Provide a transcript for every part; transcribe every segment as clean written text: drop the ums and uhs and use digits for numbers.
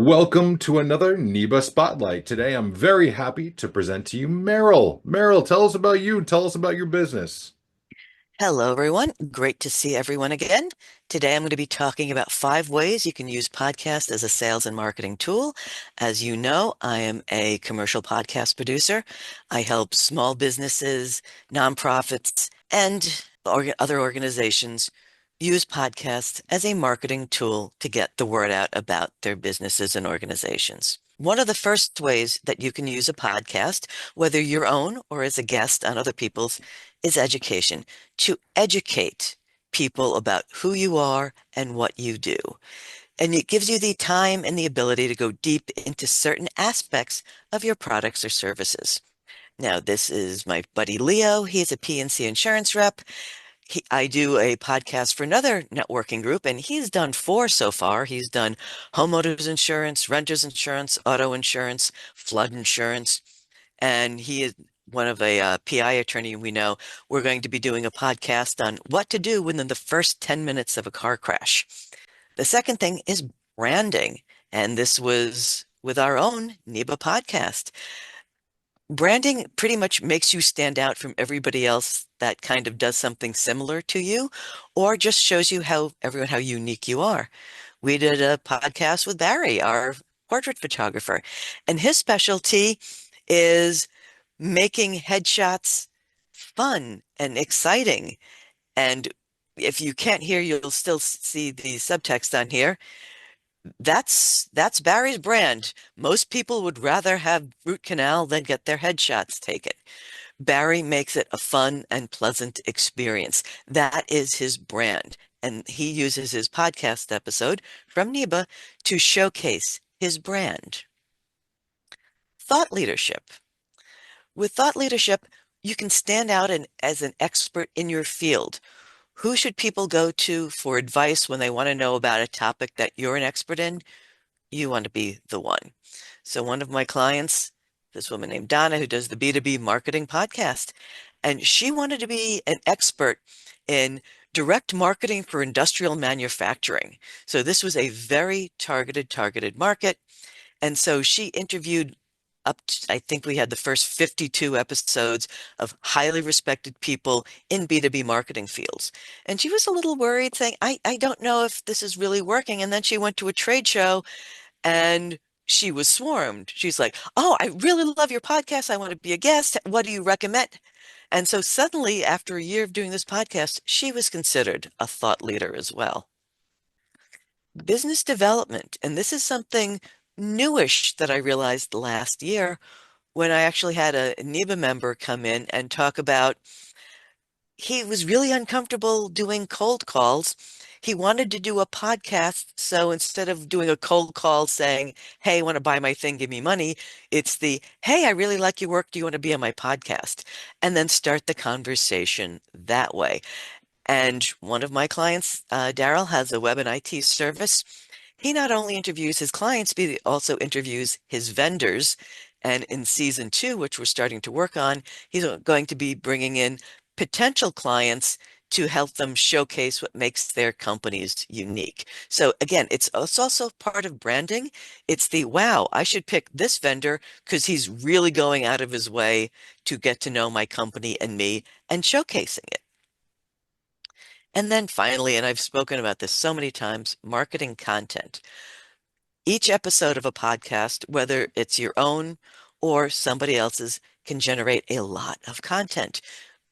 Welcome to another NEBA Spotlight. Today, I'm very happy to present to you Merrill. Merrill, tell us about you. Tell us about your business. Hello, everyone. Great to see everyone again. Today, I'm going to be talking about 5 ways you can use podcast as a sales and marketing tool. As you know, I am a commercial podcast producer. I help small businesses, nonprofits, and other organizations use podcasts as a marketing tool to get the word out about their businesses and organizations. One of the first ways that you can use a podcast, whether your own or as a guest on other people's, is education to educate people about who you are and what you do. And it gives you the time and the ability to go deep into certain aspects of your products or services. Now, this is my buddy Leo. He's a PNC insurance rep. I do a podcast for another networking group, and he's done 4 so far. He's done homeowners insurance, renters insurance, auto insurance, flood insurance, and he is one of a PI attorney we know. We're going to be doing a podcast on what to do within the first 10 minutes of a car crash. The second thing is branding, and this was with our own NEBA podcast. Branding pretty much makes you stand out from everybody else that kind of does something similar to you, or just shows you how unique you are. We did a podcast with Barry, our portrait photographer, and his specialty is making headshots fun and exciting. And if you can't hear, you'll still see the subtext on here. That's Barry's brand. Most people would rather have root canal than get their headshots taken. Barry makes it a fun and pleasant experience. That is his brand. And he uses his podcast episode from NEBA to showcase his brand. Thought leadership. With thought leadership, you can stand out as an expert in your field. Who should people go to for advice when they want to know about a topic that you're an expert in? You want to be the one. So one of my clients, this woman named Donna, who does the B2B marketing podcast, and she wanted to be an expert in direct marketing for industrial manufacturing. So this was a very targeted market. And so she interviewed up to, I think we had the first 52 episodes of highly respected people in B2B marketing fields. And she was a little worried, saying, I don't know if this is really working. And then she went to a trade show and she was swarmed. She's like, "Oh, I really love your podcast. I want to be a guest. What do you recommend?" And so suddenly, after a year of doing this podcast, she was considered a thought leader as well. Business development. And this is something newish that I realized last year when I actually had a NEBA member come in and talk about he was really uncomfortable doing cold calls. He wanted to do a podcast. So instead of doing a cold call saying, "Hey, I want to buy my thing, give me money," it's the, "Hey, I really like your work. Do you want to be on my podcast?" And then start the conversation that way. And one of my clients, Daryl, has a web and IT service. He not only interviews his clients, but he also interviews his vendors. And in season 2, which we're starting to work on, he's going to be bringing in potential clients to help them showcase what makes their companies unique. So again, it's also part of branding. It's the, wow, I should pick this vendor because he's really going out of his way to get to know my company and me and showcasing it. And then finally, and I've spoken about this so many times, marketing content. Each episode of a podcast, whether it's your own or somebody else's, can generate a lot of content.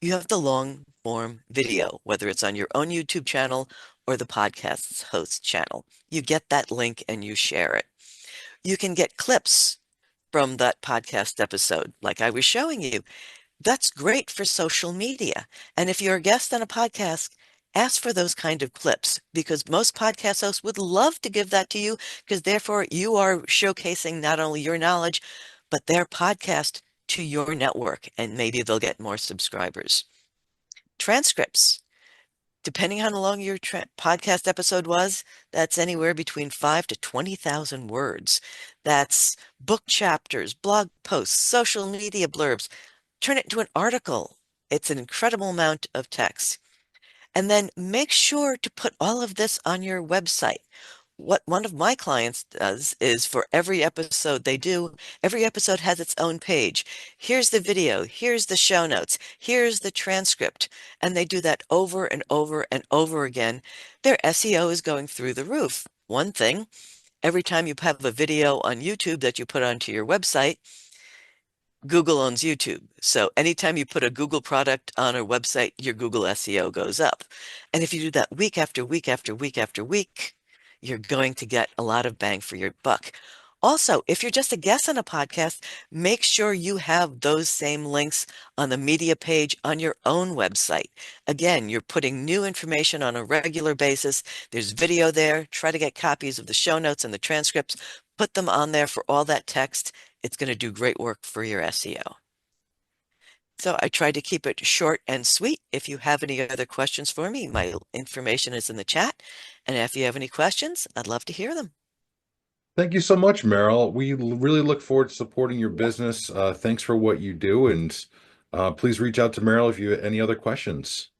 You have the long form video, whether it's on your own YouTube channel or the podcast's host channel. You get that link and you share it. You can get clips from that podcast episode, like I was showing you. That's great for social media. And if you're a guest on a podcast, ask for those kind of clips because most podcast hosts would love to give that to you because therefore you are showcasing not only your knowledge, but their podcast to your network and maybe they'll get more subscribers. Transcripts. Depending on how long your podcast episode was, that's anywhere between 5 to 20,000 words. That's book chapters, blog posts, social media blurbs. Turn it into an article. It's an incredible amount of text. And then make sure to put all of this on your website. what one of my clients does is for every episode they do, every episode has its own page. Here's the video, here's the show notes, here's the transcript. And they do that over and over and over again. Their SEO is going through the roof. One thing, every time you have a video on YouTube that you put onto your website, Google owns YouTube. So anytime you put a Google product on a website, your Google SEO goes up. And if you do that week after week after week after week, you're going to get a lot of bang for your buck. Also, if you're just a guest on a podcast, make sure you have those same links on the media page on your own website. Again, you're putting new information on a regular basis. There's video there. Try to get copies of the show notes and the transcripts. Put them on there for all that text. It's going to do great work for your SEO. So I tried to keep it short and sweet. If you have any other questions for me, my information is in the chat. And if you have any questions, I'd love to hear them. Thank you so much, Merrill. We really look forward to supporting your business. Thanks for what you do, and please reach out to Merrill if you have any other questions.